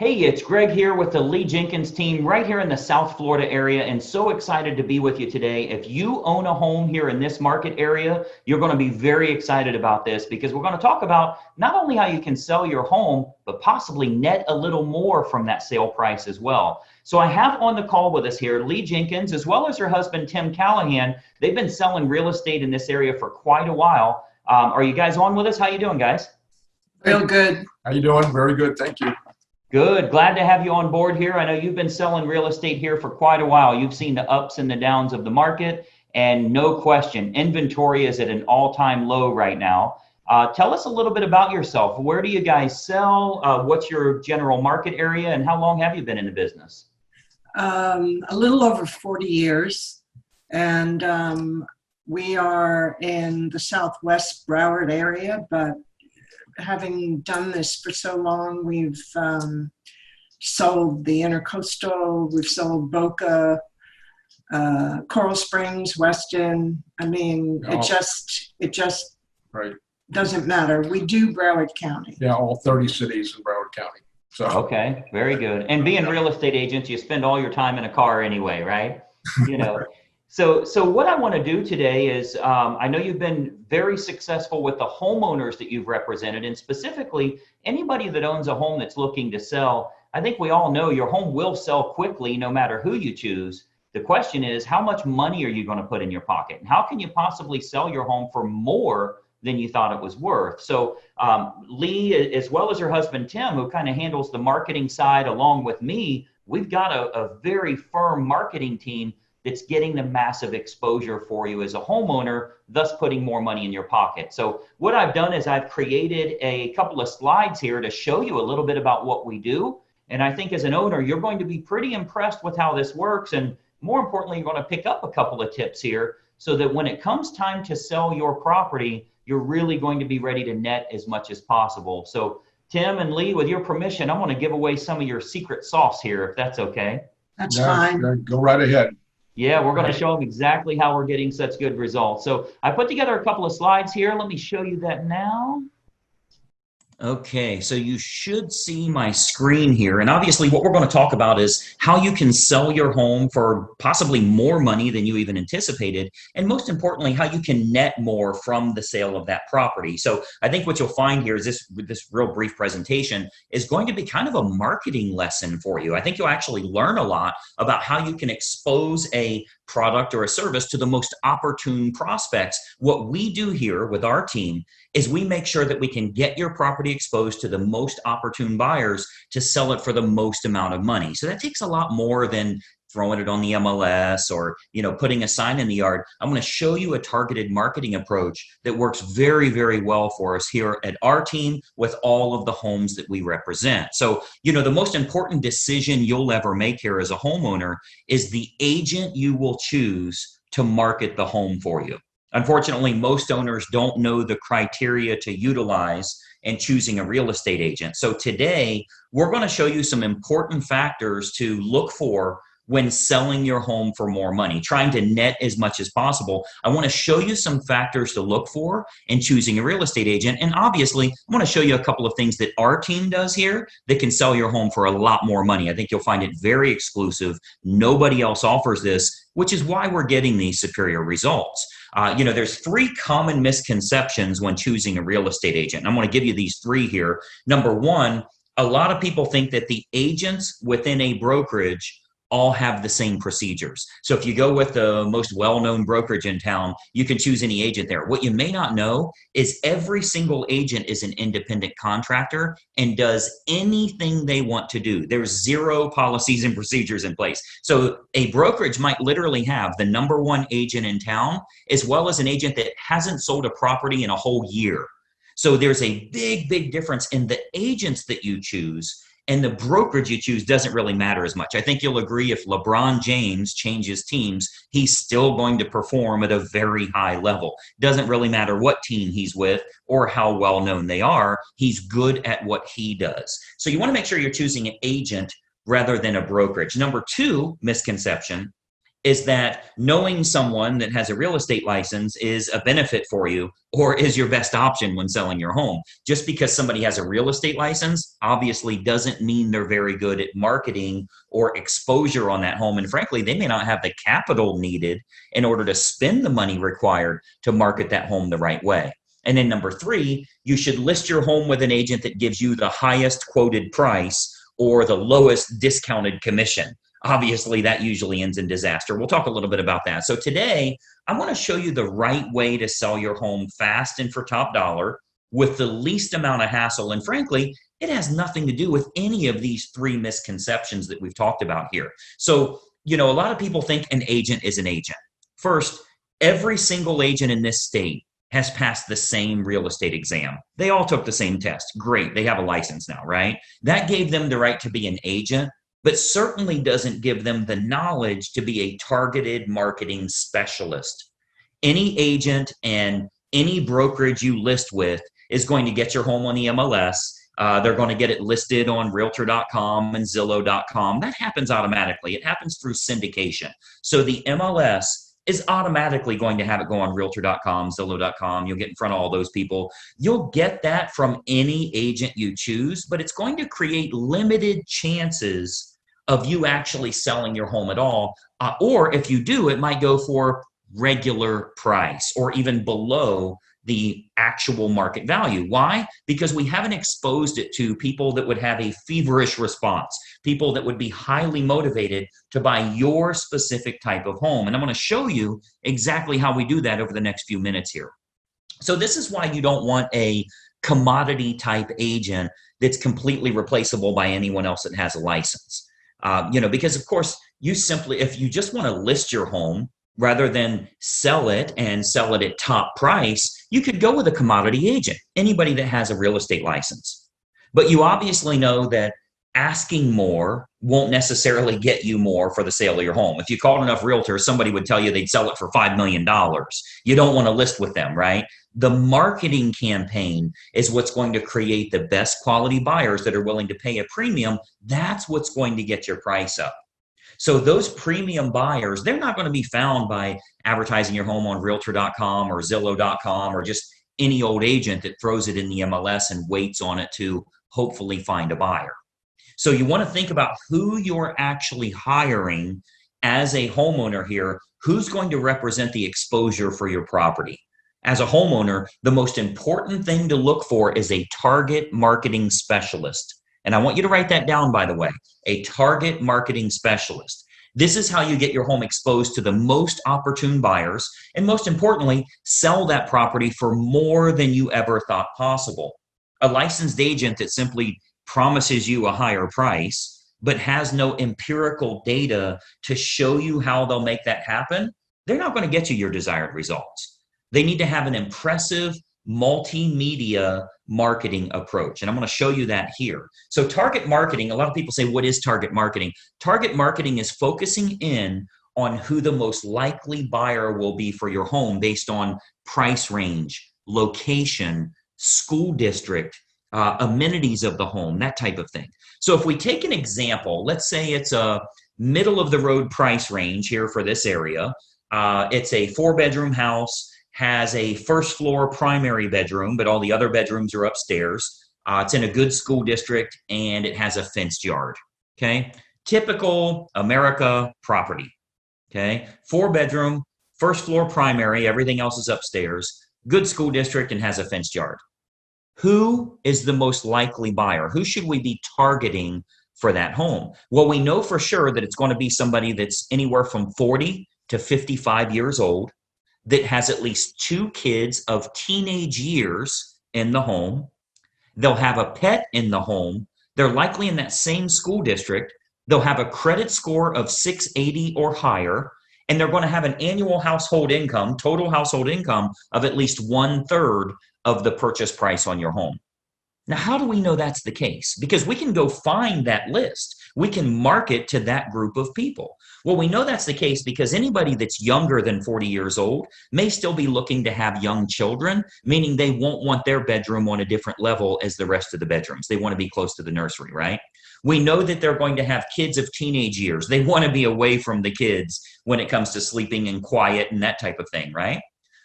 Hey, it's Greg here with the Lee Jenkins team right here in the South Florida area, and so excited to be with you today. If you own a home here in this market area, you're going to be very excited about this because we're going to talk about not only how you can sell your home, but possibly net a little more from that sale price as well. So I have on the call with us here Lee Jenkins, as well as her husband, Tim Callahan. They've been selling real estate in this area for quite a while. Are you guys on with us? How you doing, guys? Real good. How you doing? Very good, thank you. Good. Glad to have you on board here. I know you've been selling real estate here for quite a while. You've seen the ups and the downs of the market, and no question, inventory is at an all-time low right now. Tell us a little bit about yourself. Where do you guys sell? What's your general market area, and how long have you been in the business? A little over 40 years, and we are in the Southwest Broward area, but having done this for so long, we've sold the Intercoastal, we've sold Boca, Coral Springs, Weston. I mean, it just Right. doesn't matter. We do Broward County. Yeah, all 30 cities in Broward County. So Okay, very good. And being real estate agents, you spend all your time in a car anyway, right? You know. So what I want to do today is, I know you've been very successful with the homeowners that you've represented, and specifically anybody that owns a home that's looking to sell. I think we all know your home will sell quickly no matter who you choose. The question is, how much money are you going to put in your pocket? And how can you possibly sell your home for more than you thought it was worth? So Lee, as well as her husband, Tim, who kind of handles the marketing side along with me, we've got a very firm marketing team that's getting the massive exposure for you as a homeowner, thus putting more money in your pocket. So what I've done is I've created a couple of slides here to show you a little bit about what we do. And I think as an owner, you're going to be pretty impressed with how this works. And more importantly, you're going to pick up a couple of tips here so that when it comes time to sell your property, you're really going to be ready to net as much as possible. So Tim and Lee, with your permission, I want to give away some of your secret sauce here, if that's okay. That's fine. Go right ahead. Yeah, we're going to show them exactly how we're getting such good results. So I put together a couple of slides here. Let me show you that now. Okay, so you should see my screen here. And obviously what we're going to talk about is how you can sell your home for possibly more money than you even anticipated. And most importantly, how you can net more from the sale of that property. So I think what you'll find here is this real brief presentation is going to be kind of a marketing lesson for you. I think you'll actually learn a lot about how you can expose a product or a service to the most opportune prospects. What we do here with our team is we make sure that we can get your property exposed to the most opportune buyers to sell it for the most amount of money. So that takes a lot more than throwing it on the MLS or, putting a sign in the yard. I'm going to show you a targeted marketing approach that works very, very well for us here at our team with all of the homes that we represent. So, the most important decision you'll ever make here as a homeowner is the agent you will choose to market the home for you. Unfortunately, most owners don't know the criteria to utilize in choosing a real estate agent. So today, we're going to show you some important factors to look for when selling your home for more money, trying to net as much as possible. I want to show you some factors to look for in choosing a real estate agent. And obviously, I want to show you a couple of things that our team does here that can sell your home for a lot more money. I think you'll find it very exclusive. Nobody else offers this, which is why we're getting these superior results. There's three common misconceptions when choosing a real estate agent. I'm going to give you these three here. Number one, a lot of people think that the agents within a brokerage all have the same procedures. So if you go with the most well-known brokerage in town, you can choose any agent there. What you may not know is every single agent is an independent contractor and does anything they want to do. There's zero policies and procedures in place. So a brokerage might literally have the number one agent in town, as well as an agent that hasn't sold a property in a whole year. So there's a big, big difference in the agents that you choose. And the brokerage you choose doesn't really matter as much. I think you'll agree if LeBron James changes teams, he's still going to perform at a very high level. Doesn't really matter what team he's with or how well known they are. He's good at what he does. So you want to make sure you're choosing an agent rather than a brokerage. Number two misconception is that knowing someone that has a real estate license is a benefit for you or is your best option when selling your home. Just because somebody has a real estate license obviously doesn't mean they're very good at marketing or exposure on that home. And frankly, they may not have the capital needed in order to spend the money required to market that home the right way. And then number three, you should list your home with an agent that gives you the highest quoted price or the lowest discounted commission. Obviously, that usually ends in disaster. We'll talk a little bit about that. So today, I want to show you the right way to sell your home fast and for top dollar with the least amount of hassle. And frankly, it has nothing to do with any of these three misconceptions that we've talked about here. So, a lot of people think an agent is an agent. First, every single agent in this state has passed the same real estate exam. They all took the same test. Great. They have a license now, right? That gave them the right to be an agent, but certainly doesn't give them the knowledge to be a targeted marketing specialist. Any agent and any brokerage you list with is going to get your home on the MLS. They're going to get it listed on Realtor.com and Zillow.com. That happens automatically. It happens through syndication. So the MLS is automatically going to have it go on Realtor.com, Zillow.com. You'll get in front of all those people. You'll get that from any agent you choose, but it's going to create limited chances of you actually selling your home at all. Or if you do, it might go for regular price or even below the actual market value. Why? Because we haven't exposed it to people that would have a feverish response, people that would be highly motivated to buy your specific type of home. And I'm going to show you exactly how we do that over the next few minutes here. So this is why you don't want a commodity type agent that's completely replaceable by anyone else that has a license. Because of course, if you just want to list your home rather than sell it and sell it at top price, you could go with a commodity agent, anybody that has a real estate license. But you obviously know that asking more won't necessarily get you more for the sale of your home. If you called enough realtors, somebody would tell you they'd sell it for $5 million. You don't want to list with them, right? The marketing campaign is what's going to create the best quality buyers that are willing to pay a premium. That's what's going to get your price up. So those premium buyers, they're not going to be found by advertising your home on Realtor.com or Zillow.com or just any old agent that throws it in the MLS and waits on it to hopefully find a buyer. So you want to think about who you're actually hiring as a homeowner here, who's going to represent the exposure for your property. As a homeowner, the most important thing to look for is a target marketing specialist. And I want you to write that down, by the way, a target marketing specialist. This is how you get your home exposed to the most opportune buyers, and most importantly, sell that property for more than you ever thought possible. A licensed agent that simply promises you a higher price, but has no empirical data to show you how they'll make that happen, they're not going to get you your desired results. They need to have an impressive multimedia marketing approach. And I'm going to show you that here. So target marketing, a lot of people say, what is target marketing? Target marketing is focusing in on who the most likely buyer will be for your home based on price range, location, school district, amenities of the home, that type of thing. So if we take an example, let's say it's a middle of the road price range here for this area. It's a 4-bedroom house, has a first floor primary bedroom, but all the other bedrooms are upstairs. It's in a good school district and it has a fenced yard. Okay. Typical America property. Okay. 4-bedroom, first floor primary, everything else is upstairs, good school district and has a fenced yard. Who is the most likely buyer? Who should we be targeting for that home? Well, we know for sure that it's going to be somebody that's anywhere from 40 to 55 years old, that has at least 2 kids of teenage years in the home. They'll have a pet in the home. They're likely in that same school district. They'll have a credit score of 680 or higher, and they're going to have an annual household income, total household income of at least 1/3 of the purchase price on your home. Now, how do we know that's the case? Because we can go find that list. We can market to that group of people. Well, we know that's the case because anybody that's younger than 40 years old may still be looking to have young children, meaning they won't want their bedroom on a different level as the rest of the bedrooms. They want to be close to the nursery, right? We know that they're going to have kids of teenage years. They want to be away from the kids when it comes to sleeping and quiet and that type of thing, right?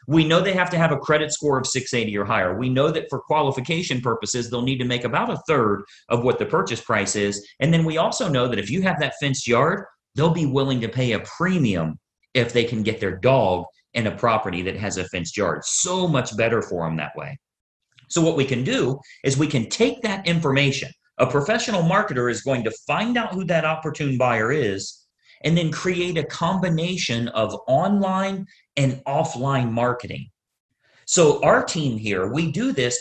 We know they have to have a credit score of 680 or higher. We know that for qualification purposes, they'll need to make about a third of what the purchase price is. And then we also know that if you have that fenced yard, they'll be willing to pay a premium if they can get their dog in a property that has a fenced yard. So much better for them that way. So what we can do is we can take that information. A professional marketer is going to find out who that opportune buyer is and then create a combination of online and offline marketing. So our team here, we do this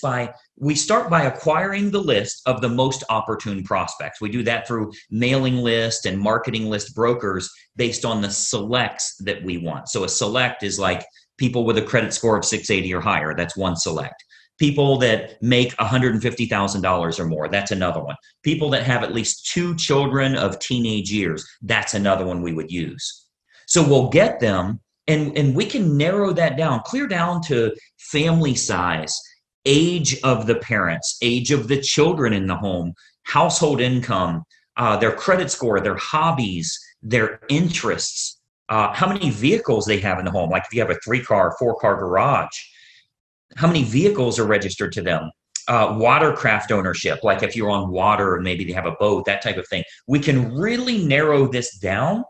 we start by acquiring the list of the most opportune prospects. We do that through mailing list and marketing list brokers based on the selects that we want. So a select is like people with a credit score of 680 or higher. That's one select. People that make $150,000 or more, that's another one. People that have at least 2 children of teenage years, that's another one we would use. So we'll get them, and we can narrow that down, clear down to family size, age of the parents, age of the children in the home, household income, their credit score, their hobbies, their interests, how many vehicles they have in the home. Like if you have a 3-car, 4-car garage, how many vehicles are registered to them? Watercraft ownership, like if you're on water and maybe they have a boat, that type of thing. We can really narrow this down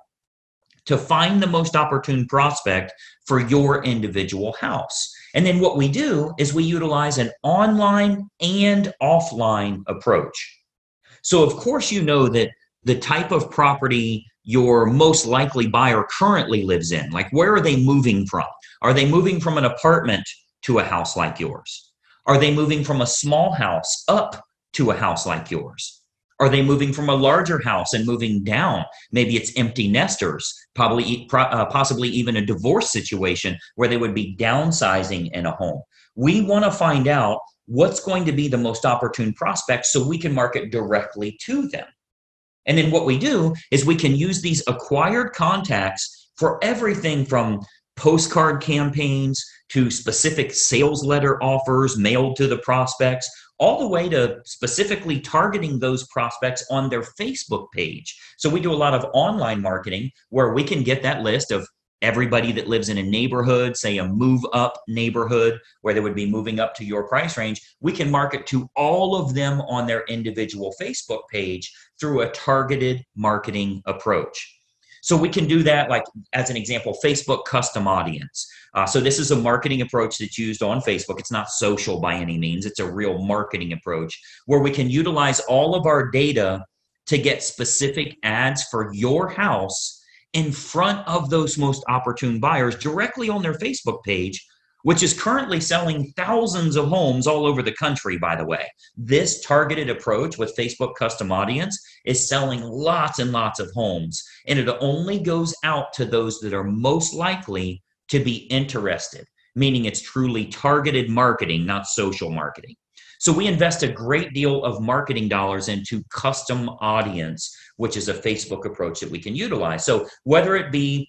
to find the most opportune prospect for your individual house. And then what we do is we utilize an online and offline approach. So of course, you know that the type of property your most likely buyer currently lives in, like where are they moving from? Are they moving from an apartment to a house like yours? Are they moving from a small house up to a house like yours? Are they moving from a larger house and moving down? Maybe it's empty nesters, possibly even a divorce situation where they would be downsizing in a home. We want to find out what's going to be the most opportune prospect so we can market directly to them. And then what we do is we can use these acquired contacts for everything from postcard campaigns to specific sales letter offers mailed to the prospects, all the way to specifically targeting those prospects on their Facebook page. So we do a lot of online marketing where we can get that list of everybody that lives in a neighborhood, say a move up neighborhood where they would be moving up to your price range. We can market to all of them on their individual Facebook page through a targeted marketing approach. So we can do that, like as an example, Facebook custom audience. So this is a marketing approach that's used on Facebook. It's not social by any means. It's a real marketing approach where we can utilize all of our data to get specific ads for your house in front of those most opportune buyers directly on their Facebook page, which is currently selling thousands of homes all over the country, by the way. This targeted approach with Facebook custom audience is selling lots and lots of homes, and it only goes out to those that are most likely to be interested, meaning it's truly targeted marketing, not social marketing. So we invest a great deal of marketing dollars into custom audience, which is a Facebook approach that we can utilize. So whether it be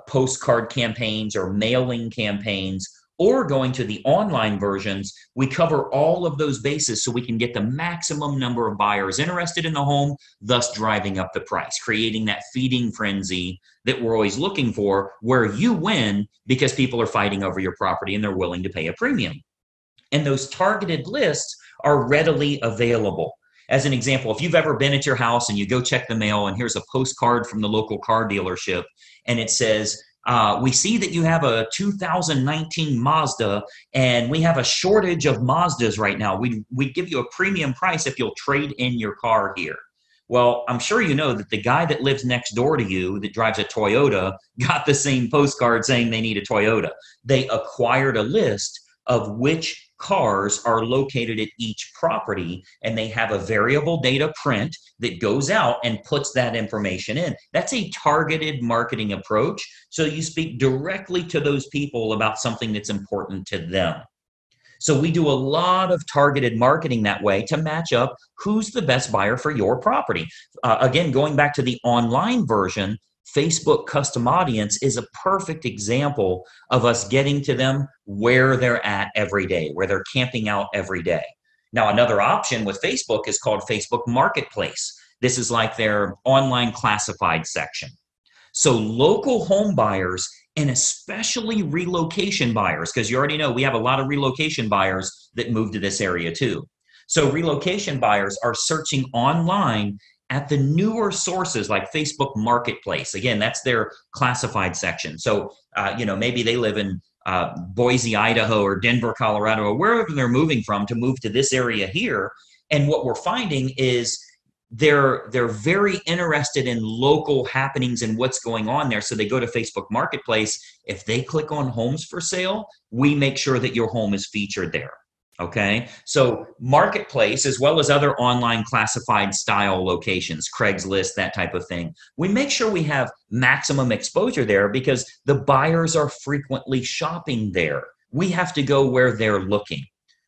postcard campaigns or mailing campaigns or going to the online versions, we cover all of those bases so we can get the maximum number of buyers interested in the home, thus driving up the price, creating that feeding frenzy that we're always looking for, where you win because people are fighting over your property and they're willing to pay a premium. And those targeted lists are readily available. As an example, if you've ever been at your house and you go check the mail and here's a postcard from the local car dealership and it says, we see that you have a 2019 Mazda and we have a shortage of Mazdas right now. We'd give you a premium price if you'll trade in your car here. Well, I'm sure you know that the guy that lives next door to you that drives a Toyota got the same postcard saying they need a Toyota. They acquired a list of which cars are located at each property, and they have a variable data print that goes out and puts that information in. That's a targeted marketing approach. So you speak directly to those people about something that's important to them. So we do a lot of targeted marketing that way to match up who's the best buyer for your property. Again, going back to the online version, Facebook custom audience is a perfect example of us getting to them where they're at every day, where they're camping out every day. Now, another option with Facebook is called Facebook Marketplace. This is like their online classified section. So local home buyers and especially relocation buyers, because you already know we have a lot of relocation buyers that move to this area too. So relocation buyers are searching online at the newer sources like Facebook Marketplace. Again, that's their classified section. So, maybe they live in Boise, Idaho, or Denver, Colorado, or wherever they're moving from to move to this area here. And what we're finding is they're very interested in local happenings and what's going on there. So they go to Facebook Marketplace. If they click on homes for sale, we make sure that your home is featured there. Okay, so Marketplace, as well as other online classified style locations, Craigslist, that type of thing, we make sure we have maximum exposure there because the buyers are frequently shopping there. We have to go where they're looking.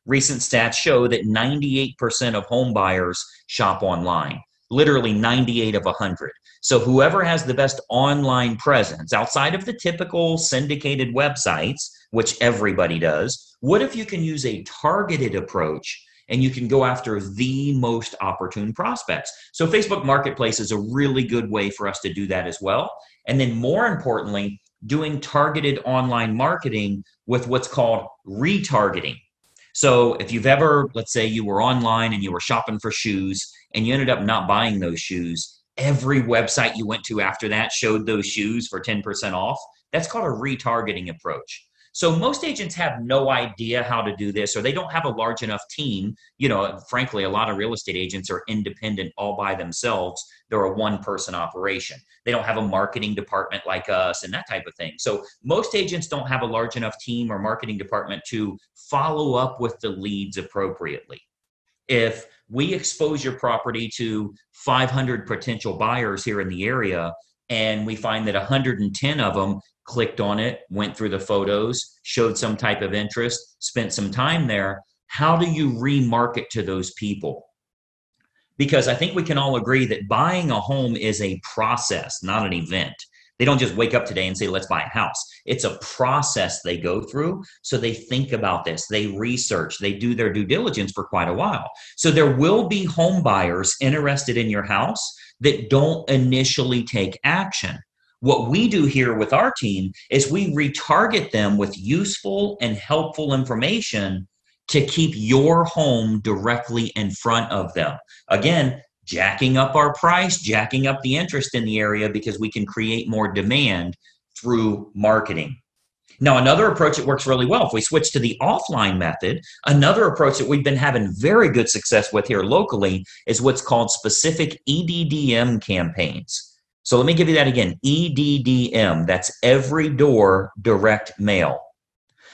Recent stats show that 98% of home buyers shop online, literally 98 of 100. So whoever has the best online presence outside of the typical syndicated websites, which everybody does, what if you can use a targeted approach and you can go after the most opportune prospects? So Facebook Marketplace is a really good way for us to do that as well. And then more importantly, doing targeted online marketing with what's called retargeting. So if you've ever, let's say you were online and you were shopping for shoes and you ended up not buying those shoes, every website you went to after that showed those shoes for 10% off. That's called a retargeting approach. So most agents have no idea how to do this, or they don't have a large enough team. Frankly, a lot of real estate agents are independent all by themselves. They're a one-person operation. They don't have a marketing department like us and that type of thing. So most agents don't have a large enough team or marketing department to follow up with the leads appropriately. If we expose your property to 500 potential buyers here in the area, and we find that 110 of them clicked on it, went through the photos, showed some type of interest, spent some time there, how do you remarket to those people? Because I think we can all agree that buying a home is a process, not an event. They don't just wake up today and say, let's buy a house. It's a process they go through. So they think about this, they research, they do their due diligence for quite a while. So there will be home buyers interested in your house that don't initially take action. What we do here with our team is we retarget them with useful and helpful information to keep your home directly in front of them. Again, jacking up our price, jacking up the interest in the area because we can create more demand through marketing. Now, another approach that works really well, if we switch to the offline method, another approach that we've been having very good success with here locally is what's called specific EDDM campaigns. So let me give you that again, EDDM, that's Every Door Direct Mail.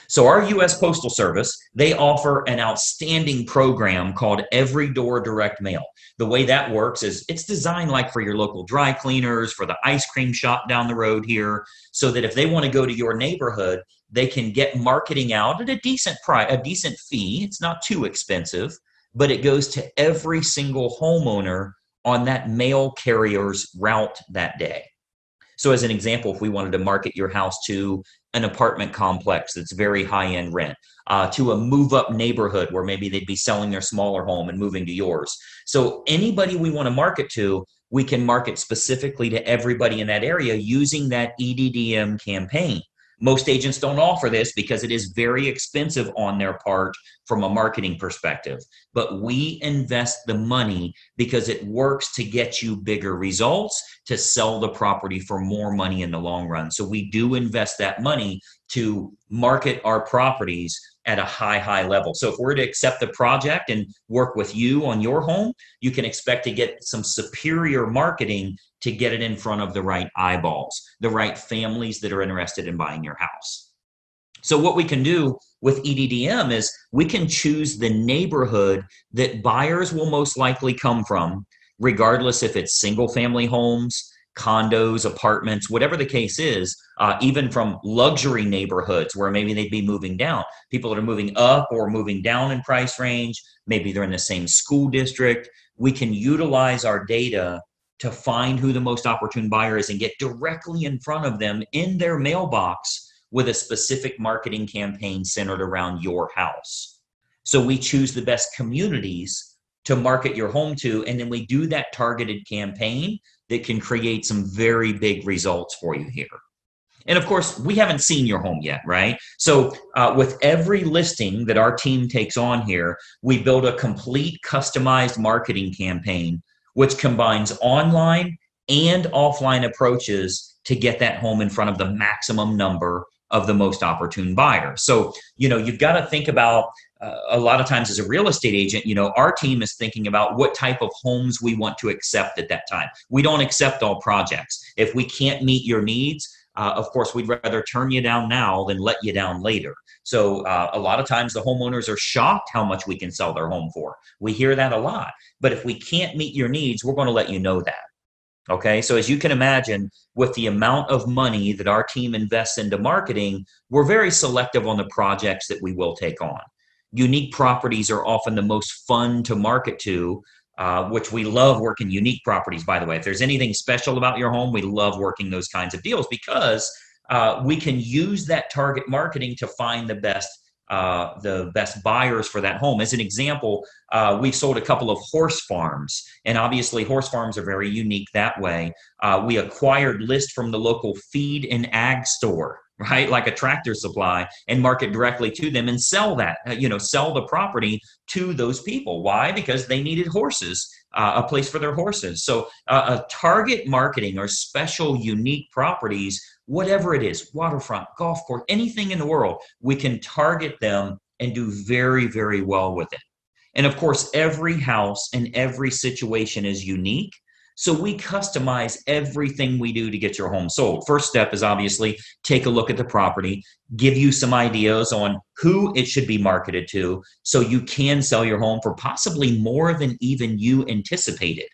So our U.S. Postal Service, they offer an outstanding program called Every Door Direct Mail. The way that works is it's designed like for your local dry cleaners, for the ice cream shop down the road here, so that if they want to go to your neighborhood, they can get marketing out at a decent price, a decent fee. It's not too expensive, but it goes to every single homeowner on that mail carrier's route that day. So as an example, if we wanted to market your house to an apartment complex that's very high-end rent, to a move-up neighborhood where maybe they'd be selling their smaller home and moving to yours. So anybody we want to market to, we can market specifically to everybody in that area using that EDDM campaign. Most agents don't offer this because it is very expensive on their part from a marketing perspective. But we invest the money because it works to get you bigger results, to sell the property for more money in the long run. So we do invest that money to market our properties at a high level. So if we're to accept the project and work with you on your home, you can expect to get some superior marketing to get it in front of the right eyeballs, the right families that are interested in buying your house. So what we can do with EDDM is we can choose the neighborhood that buyers will most likely come from, regardless if it's single family homes, condos, apartments, whatever the case is, even from luxury neighborhoods where maybe they'd be moving down. People that are moving up or moving down in price range, maybe they're in the same school district. We can utilize our data to find who the most opportune buyer is and get directly in front of them in their mailbox with a specific marketing campaign centered around your house. So we choose the best communities to market your home to, and then we do that targeted campaign that can create some very big results for you here. And of course, we haven't seen your home yet, right? So with every listing that our team takes on here, we build a complete customized marketing campaign, which combines online and offline approaches to get that home in front of the maximum number of the most opportune buyers. So, you've got to think about a lot of times as a real estate agent, our team is thinking about what type of homes we want to accept at that time. We don't accept all projects. If we can't meet your needs, of course, we'd rather turn you down now than let you down later. So a lot of times the homeowners are shocked how much we can sell their home for. We hear that a lot. But if we can't meet your needs, we're going to let you know that. Okay, so as you can imagine, with the amount of money that our team invests into marketing, we're very selective on the projects that we will take on. Unique properties are often the most fun to market to, which we love working unique properties, by the way. If there's anything special about your home, we love working those kinds of deals because we can use that target marketing to find the best buyers for that home. As an example, we've sold a couple of horse farms, and obviously horse farms are very unique that way. We acquired lists from the local feed and ag store, right? Like a Tractor Supply, and market directly to them and sell that, sell the property to those people. Why? Because they needed horses, a place for their horses. So a target marketing or special unique properties, whatever it is, waterfront, golf course, anything in the world, we can target them and do very, very well with it. And of course, every house and every situation is unique. So we customize everything we do to get your home sold. First step is obviously take a look at the property, give you some ideas on who it should be marketed to so you can sell your home for possibly more than even you anticipated.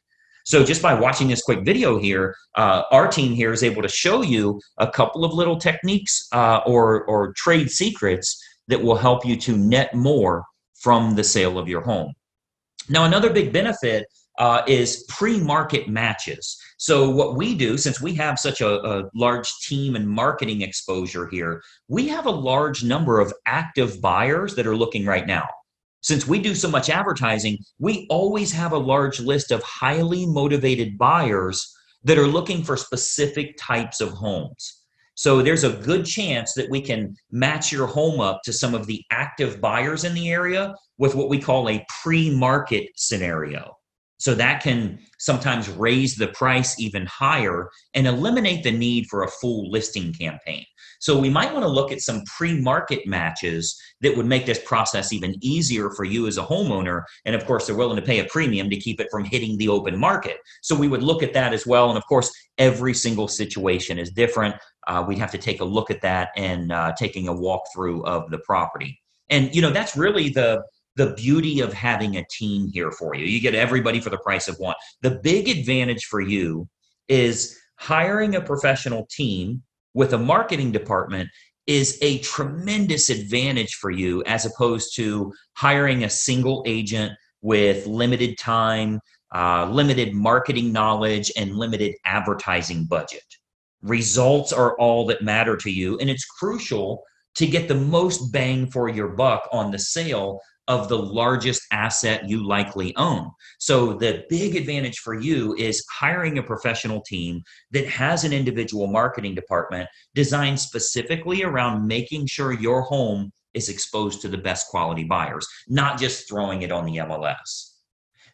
So just by watching this quick video here, our team here is able to show you a couple of little techniques or trade secrets that will help you to net more from the sale of your home. Now, another big benefit is pre-market matches. So what we do, since we have such a large team and marketing exposure here, we have a large number of active buyers that are looking right now. Since we do so much advertising, we always have a large list of highly motivated buyers that are looking for specific types of homes. So there's a good chance that we can match your home up to some of the active buyers in the area with what we call a pre-market scenario. So that can sometimes raise the price even higher and eliminate the need for a full listing campaign. So we might want to look at some pre-market matches that would make this process even easier for you as a homeowner. And of course, they're willing to pay a premium to keep it from hitting the open market. So we would look at that as well. And of course, every single situation is different. We'd have to take a look at that and taking a walkthrough of the property. And, that's really the beauty of having a team here for you. You get everybody for the price of one. The big advantage for you is hiring a professional team with a marketing department is a tremendous advantage for you as opposed to hiring a single agent with limited time, limited marketing knowledge, and limited advertising budget. Results are all that matter to you, and it's crucial to get the most bang for your buck on the sale of the largest asset you likely own. So the big advantage for you is hiring a professional team that has an individual marketing department designed specifically around making sure your home is exposed to the best quality buyers, not just throwing it on the MLS.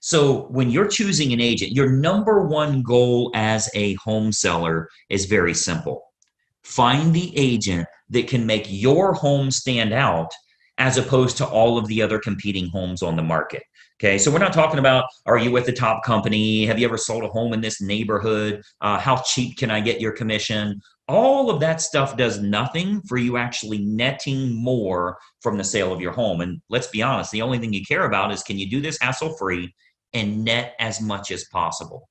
So when you're choosing an agent, your number one goal as a home seller is very simple. Find the agent that can make your home stand out as opposed to all of the other competing homes on the market. Okay, so we're not talking about, are you with the top company? Have you ever sold a home in this neighborhood? How cheap can I get your commission? All of that stuff does nothing for you actually netting more from the sale of your home. And let's be honest, the only thing you care about is, can you do this hassle-free and net as much as possible?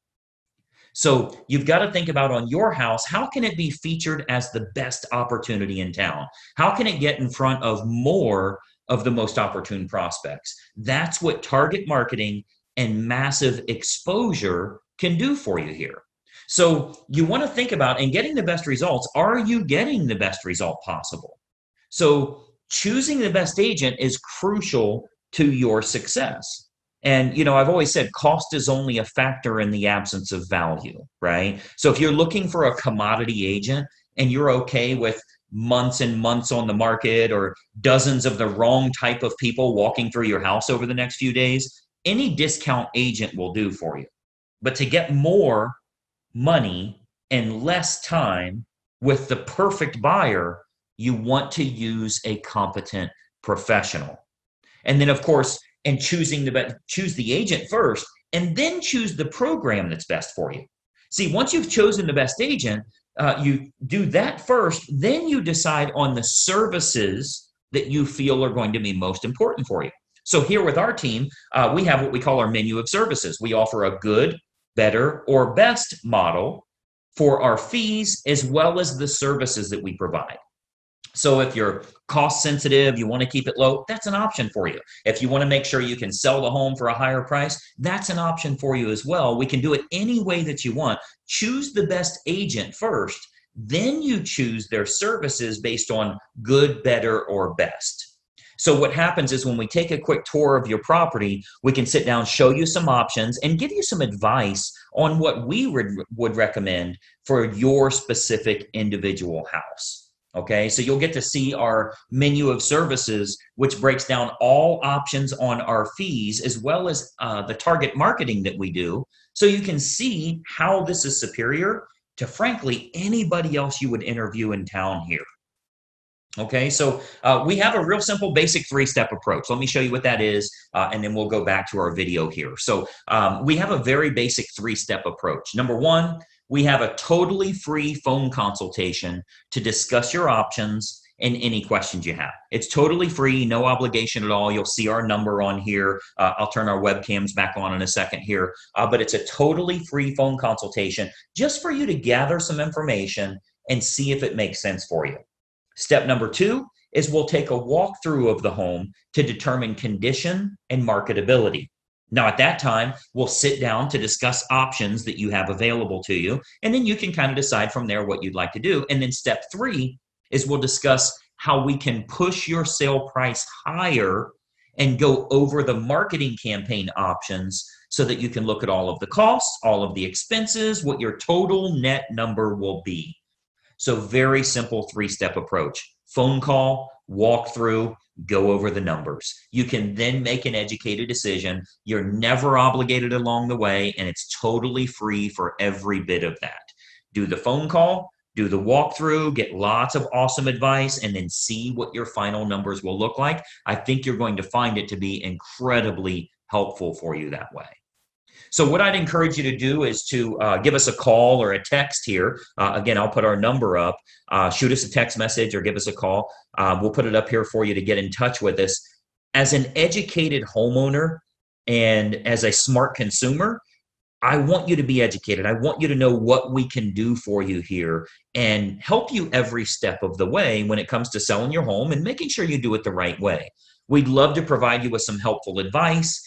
So you've got to think about, on your house, how can it be featured as the best opportunity in town? How can it get in front of more of the most opportune prospects? That's what target marketing and massive exposure can do for you here. So you want to think about, in getting the best results, are you getting the best result possible? So choosing the best agent is crucial to your success. And, I've always said cost is only a factor in the absence of value, right? So if you're looking for a commodity agent and you're okay with months and months on the market or dozens of the wrong type of people walking through your house over the next few days, any discount agent will do for you. But to get more money and less time with the perfect buyer, you want to use a competent professional. And then, of course, and choose the agent first, and then choose the program that's best for you. See, once you've chosen the best agent, you do that first, then you decide on the services that you feel are going to be most important for you. So here with our team, we have what we call our menu of services. We offer a good, better, or best model for our fees as well as the services that we provide. So if you're cost sensitive, you want to keep it low, that's an option for you. If you want to make sure you can sell the home for a higher price, that's an option for you as well. We can do it any way that you want. Choose the best agent first, then you choose their services based on good, better, or best. So what happens is when we take a quick tour of your property, we can sit down, show you some options, and give you some advice on what we would recommend for your specific individual house. Okay, so you'll get to see our menu of services, which breaks down all options on our fees, as well as the target marketing that we do. So you can see how this is superior to, frankly, anybody else you would interview in town here. Okay, so we have a real simple basic 3-step approach. Let me show you what that is, and then we'll go back to our video here. So we have a very basic 3-step approach. Number one, we have a totally free phone consultation to discuss your options and any questions you have. It's totally free, no obligation at all. You'll see our number on here. I'll turn our webcams back on in a second here, but it's a totally free phone consultation just for you to gather some information and see if it makes sense for you. Step number 2 is we'll take a walkthrough of the home to determine condition and marketability. Now, at that time, we'll sit down to discuss options that you have available to you, and then you can kind of decide from there what you'd like to do. And then step 3 is we'll discuss how we can push your sale price higher and go over the marketing campaign options so that you can look at all of the costs, all of the expenses, what your total net number will be. So very simple 3-step approach. Phone call, walk through, go over the numbers. You can then make an educated decision. You're never obligated along the way, and it's totally free for every bit of that. Do the phone call, do the walkthrough, get lots of awesome advice, and then see what your final numbers will look like. I think you're going to find it to be incredibly helpful for you that way. So what I'd encourage you to do is to give us a call or a text here. Again, I'll put our number up. Shoot us a text message or give us a call. We'll put it up here for you to get in touch with us. As an educated homeowner and as a smart consumer, I want you to be educated. I want you to know what we can do for you here and help you every step of the way when it comes to selling your home and making sure you do it the right way. We'd love to provide you with some helpful advice,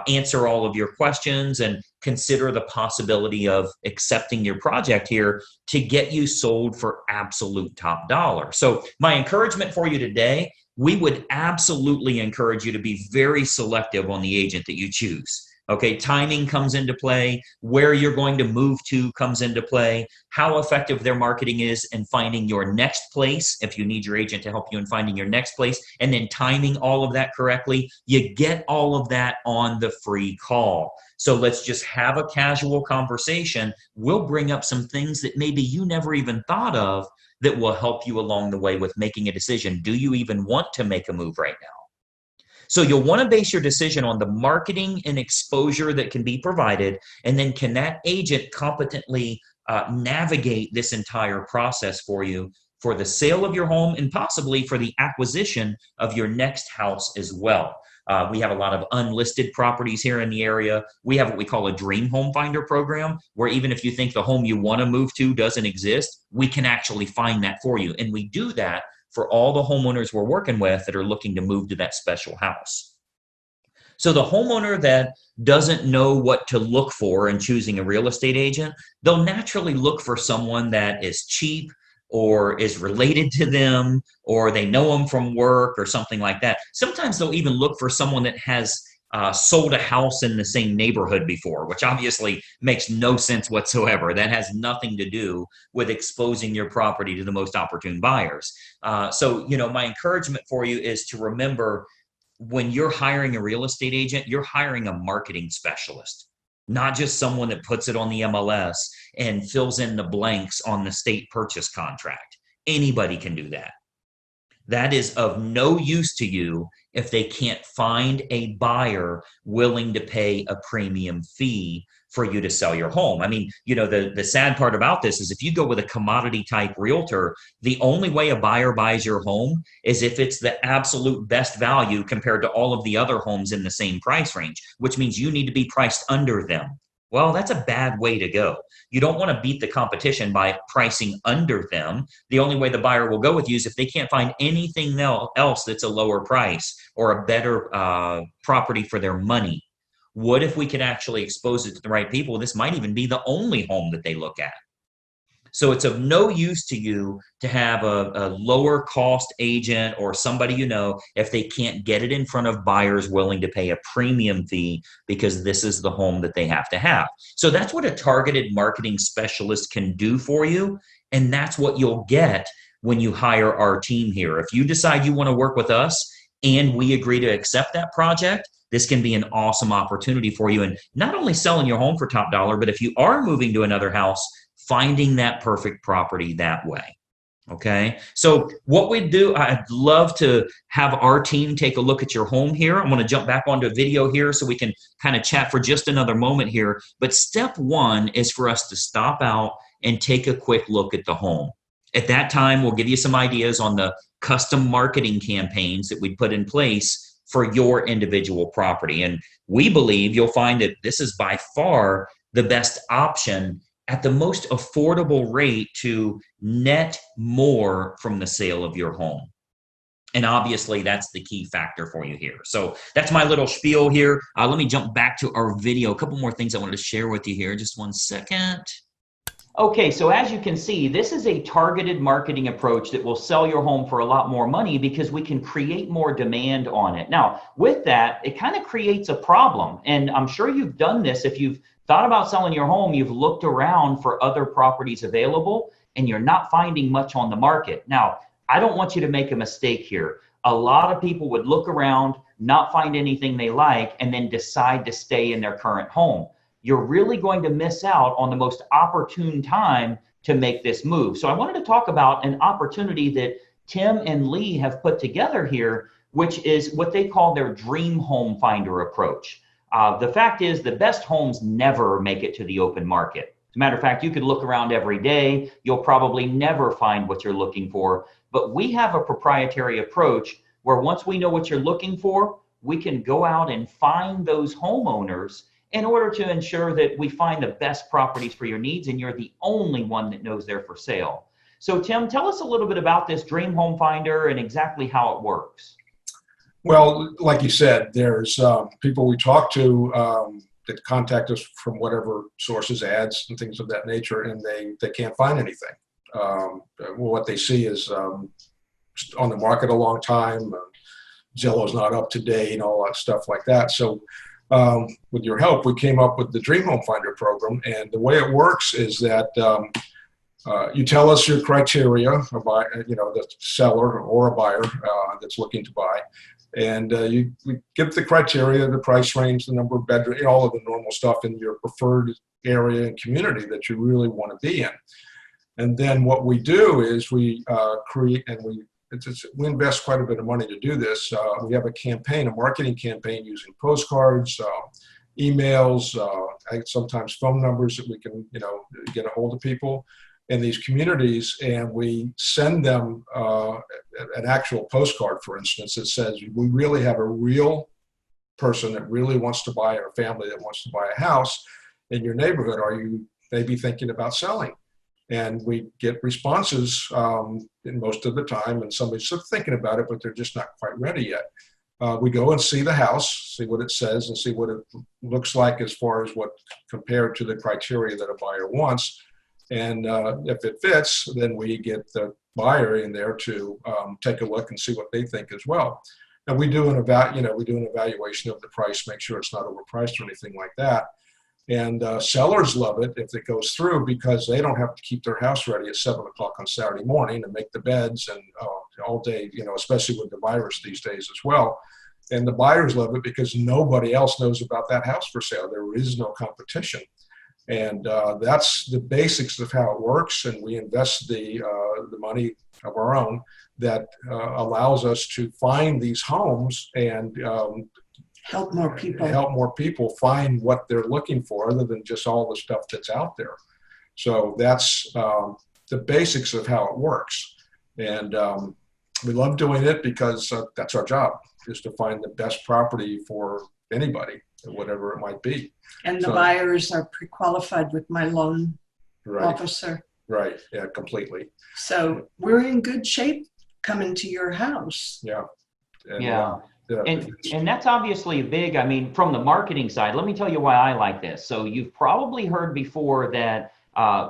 answer all of your questions, and consider the possibility of accepting your project here to get you sold for absolute top dollar. So my encouragement for you today, we would absolutely encourage you to be very selective on the agent that you choose. Okay, timing comes into play, where you're going to move to comes into play, how effective their marketing is in finding your next place, if you need your agent to help you in finding your next place, and then timing all of that correctly. You get all of that on the free call. So let's just have a casual conversation. We'll bring up some things that maybe you never even thought of that will help you along the way with making a decision. Do you even want to make a move right now? So you'll want to base your decision on the marketing and exposure that can be provided, and then can that agent competently navigate this entire process for you for the sale of your home and possibly for the acquisition of your next house as well. We have a lot of unlisted properties here in the area. We have what we call a Dream Home Finder program, where even if you think the home you want to move to doesn't exist, we can actually find that for you. And we do that for all the homeowners we're working with that are looking to move to that special house. So the homeowner that doesn't know what to look for in choosing a real estate agent, they'll naturally look for someone that is cheap or is related to them, or they know them from work or something like that. Sometimes they'll even look for someone that has sold a house in the same neighborhood before, which obviously makes no sense whatsoever. That has nothing to do with exposing your property to the most opportune buyers. So, my encouragement for you is to remember, when you're hiring a real estate agent, you're hiring a marketing specialist, not just someone that puts it on the MLS and fills in the blanks on the state purchase contract. Anybody can do that. That is of no use to you if they can't find a buyer willing to pay a premium fee for you to sell your home. I mean, the sad part about this is if you go with a commodity type realtor, the only way a buyer buys your home is if it's the absolute best value compared to all of the other homes in the same price range, which means you need to be priced under them. Well, that's a bad way to go. You don't want to beat the competition by pricing under them. The only way the buyer will go with you is if they can't find anything else that's a lower price or a better property for their money. What if we could actually expose it to the right people? This might even be the only home that they look at. So it's of no use to you to have a lower cost agent or somebody if they can't get it in front of buyers willing to pay a premium fee because this is the home that they have to have. So that's what a targeted marketing specialist can do for you. And that's what you'll get when you hire our team here. If you decide you want to work with us and we agree to accept that project, this can be an awesome opportunity for you. And not only selling your home for top dollar, but if you are moving to another house, finding that perfect property that way. Okay. So what we do, I'd love to have our team take a look at your home here. I'm going to jump back onto a video here so we can kind of chat for just another moment here. But step one is for us to stop out and take a quick look at the home. At that time, we'll give you some ideas on the custom marketing campaigns that we put in place for your individual property. And we believe you'll find that this is by far the best option at the most affordable rate to net more from the sale of your home. And obviously, that's the key factor for you here. So that's my little spiel here. Let me jump back to our video. A couple more things I wanted to share with you here. Just one second. Okay, so as you can see, this is a targeted marketing approach that will sell your home for a lot more money because we can create more demand on it. Now, with that, it kind of creates a problem. And I'm sure you've done this. If you've thought about selling your home, you've looked around for other properties available, and you're not finding much on the market. Now, I don't want you to make a mistake here. A lot of people would look around, not find anything they like, and then decide to stay in their current home. You're really going to miss out on the most opportune time to make this move. So I wanted to talk about an opportunity that Tim and Lee have put together here, which is what they call their dream home finder approach. The fact is, the best homes never make it to the open market. As a matter of fact, you could look around every day. You'll probably never find what you're looking for. But we have a proprietary approach where once we know what you're looking for, we can go out and find those homeowners in order to ensure that we find the best properties for your needs, and you're the only one that knows they're for sale. So Tim, tell us a little bit about this Dream Home Finder and exactly how it works. Well, like you said, there's people we talk to that contact us from whatever sources, ads and things of that nature, and they can't find anything. What they see is on the market a long time, Zillow's not up to date, and all that stuff like that. So with your help, we came up with the Dream Home Finder program, and the way it works is that you tell us your criteria, the seller or a buyer that's looking to buy, and we give the criteria, the price range, the number of bedrooms, all of the normal stuff in your preferred area and community that you really want to be in. And then what we do is we create, and we invest quite a bit of money to do this. We have a campaign, a marketing campaign using postcards, emails, sometimes phone numbers that we can, get a hold of people in these communities, and we send them an actual postcard, for instance, that says, we really have a real person that really wants to buy, or a family that wants to buy a house in your neighborhood. Are you maybe thinking about selling? And we get responses in most of the time, and somebody's still thinking about it, but they're just not quite ready yet. We go and see the house, see what it says, and see what it looks like as far as what compared to the criteria that a buyer wants. And if it fits, then we get the buyer in there to take a look and see what they think as well. And we do an evaluation of the price, make sure it's not overpriced or anything like that. And sellers love it if it goes through, because they don't have to keep their house ready at 7 o'clock on Saturday morning and make the beds and all day, especially with the virus these days as well. And the buyers love it because nobody else knows about that house for sale. There is no competition. And that's the basics of how it works. And we invest the money of our own that allows us to find these homes and Help more people. help more people find what they're looking for, other than just all the stuff that's out there. So that's the basics of how it works. And we love doing it because that's our job, is to find the best property for anybody, whatever it might be. And the So- buyers are pre-qualified with my loan Right, officer. right, yeah, completely. So we're in good shape coming to your house. Yeah. And, Yeah. yeah, And that's obviously big. I mean, from the marketing side, let me tell you why I like this. So you've probably heard before that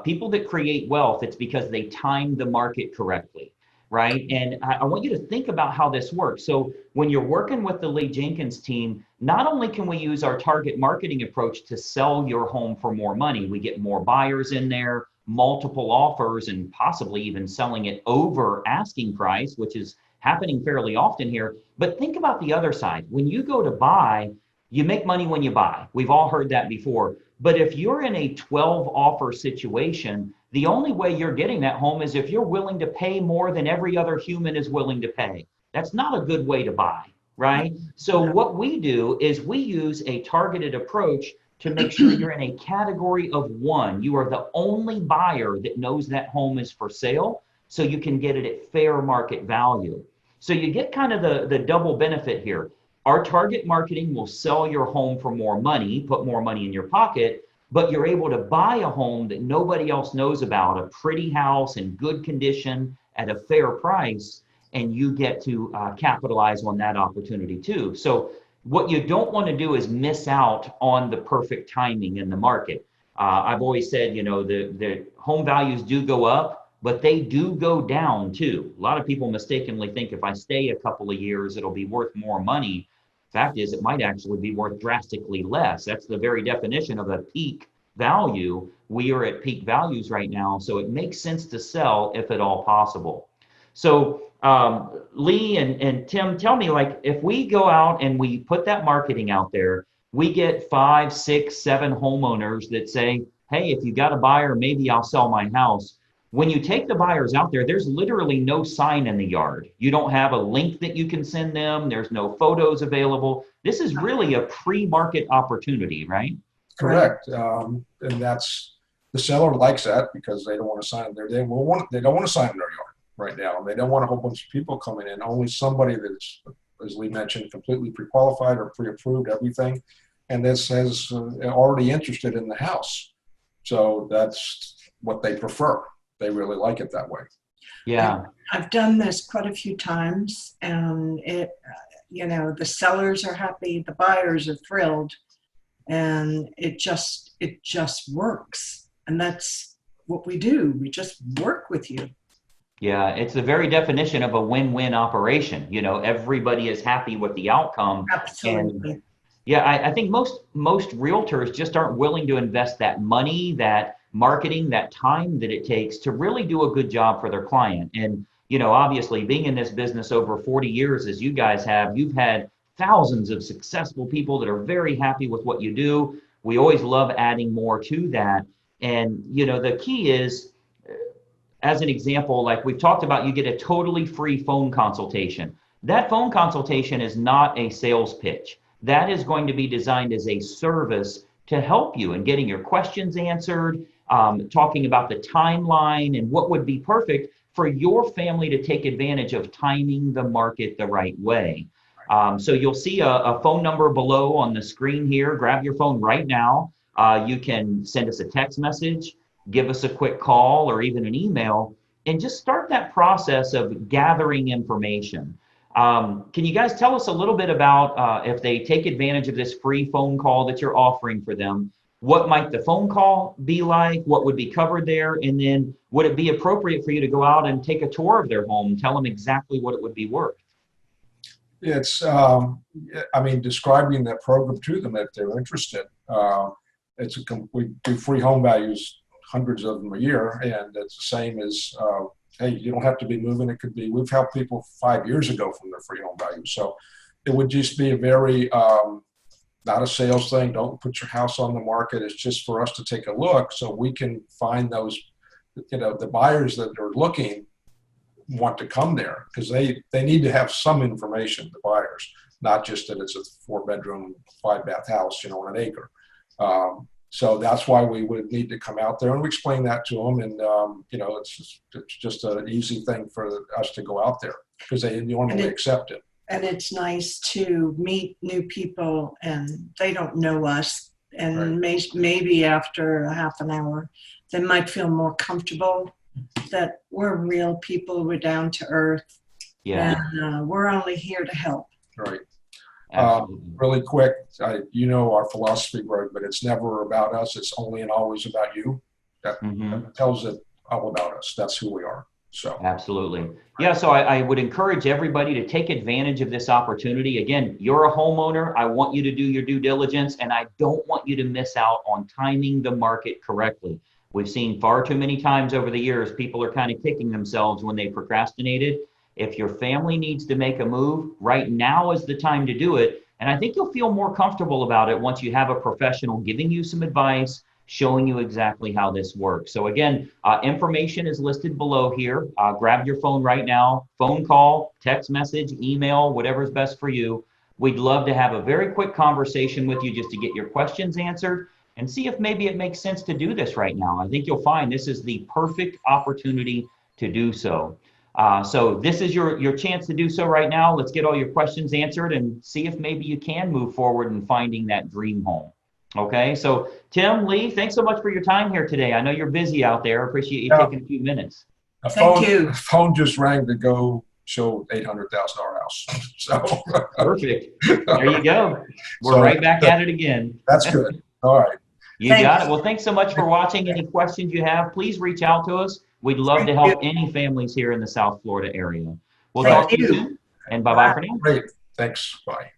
people that create wealth, it's because they time the market correctly, right? And I want you to think about how this works. So when you're working with the Lee Jenkins team, not only can we use our target marketing approach to sell your home for more money, we get more buyers in there, multiple offers, and possibly even selling it over asking price, which is happening fairly often here. But think about the other side. When you go to buy, you make money when you buy. We've all heard that before. But if you're in a 12 offer situation, the only way you're getting that home is if you're willing to pay more than every other human is willing to pay. That's not a good way to buy, right? So what we do is we use a targeted approach to make sure you're in a category of one. You are the only buyer that knows that home is for sale, so you can get it at fair market value. So you get kind of the double benefit here. Our target marketing will sell your home for more money, put more money in your pocket, but you're able to buy a home that nobody else knows about, a pretty house in good condition at a fair price, and you get to capitalize on that opportunity too. So what you don't want to do is miss out on the perfect timing in the market. I've always said, the home values do go up, but they do go down too. A lot of people mistakenly think if I stay a couple of years, it'll be worth more money. Fact is, it might actually be worth drastically less. That's the very definition of a peak value. We are at peak values right now, so it makes sense to sell if at all possible. So Lee and Tim, tell me, like, if we go out and we put that marketing out there, we get 5, 6, 7 homeowners that say, hey, if you got a buyer, maybe I'll sell my house. When you take the buyers out there, there's literally no sign in the yard. You don't have a link that you can send them. There's no photos available. This is really a pre-market opportunity, right? Correct. And that's, the seller likes that because they don't want to sign they don't want to sign in their yard right now. They don't want a whole bunch of people coming in. Only somebody that's, as Lee mentioned, completely pre-qualified or pre-approved everything, and this has already interested in the house. So that's what they prefer. They really like it that way. Yeah. I've done this quite a few times, and it, the sellers are happy, the buyers are thrilled, and it just works. And that's what we do. We just work with you. Yeah, it's the very definition of a win-win operation. Everybody is happy with the outcome. Absolutely. And yeah, I think most realtors just aren't willing to invest that money, that marketing, that time that it takes to really do a good job for their client. And, obviously being in this business over 40 years, as you guys have, you've had thousands of successful people that are very happy with what you do. We always love adding more to that. And, the key is, as an example, like we've talked about, you get a totally free phone consultation. That phone consultation is not a sales pitch. That is going to be designed as a service to help you in getting your questions answered, talking about the timeline and what would be perfect for your family to take advantage of timing the market the right way. So you'll see a phone number below on the screen here. Grab your phone right now. You can send us a text message, give us a quick call, or even an email, and just start that process of gathering information. Can you guys tell us a little bit about if they take advantage of this free phone call that you're offering for them, what might the phone call be like? What would be covered there? And then would it be appropriate for you to go out and take a tour of their home, tell them exactly what it would be worth? It's, I mean, describing that program to them if they're interested. We do free home values, hundreds of them a year, and it's the same as, hey, you don't have to be moving. It could be, we've helped people 5 years ago from their free home values. So it would just be a very, not a sales thing. Don't put your house on the market. It's just for us to take a look so we can find those, the buyers that are looking want to come there, because they need to have some information, the buyers, not just that it's a 4-bedroom, 5-bath house, on an acre. So that's why we would need to come out there and we explain that to them. And, it's just an easy thing for us to go out there because they normally accept it. And it's nice to meet new people and they don't know us. And maybe after a half an hour, they might feel more comfortable that we're real people, we're down to earth. Yeah. And we're only here to help. Right. Absolutely. Really quick, our philosophy, Greg, but it's never about us. It's only and always about you. That tells it all about us. That's who we are. So absolutely. Yeah. So I would encourage everybody to take advantage of this opportunity. Again, you're a homeowner. I want you to do your due diligence, and I don't want you to miss out on timing the market correctly. We've seen far too many times over the years, people are kind of kicking themselves when they procrastinated. If your family needs to make a move, right now is the time to do it. And I think you'll feel more comfortable about it once you have a professional giving you some advice, showing you exactly how this works. So again, information is listed below here. Grab your phone right now, phone call, text message, email, whatever's best for you. We'd love to have a very quick conversation with you just to get your questions answered and see if maybe it makes sense to do this right now. I think you'll find this is the perfect opportunity to do so. So this is your chance to do so right now. Let's get all your questions answered and see if maybe you can move forward in finding that dream home. Okay, so Tim, Lee, thanks so much for your time here today. I know you're busy out there. Appreciate you taking a few minutes. Thank you. Phone just rang to go show $800,000 house. So perfect. There you go. We're right back at it again. That's good. All right. You got it. Well, thanks so much for watching. Any questions you have, please reach out to us. We'd love to help any families here in the South Florida area. We'll talk to you soon. And bye-bye for now. Great. Thanks. Bye.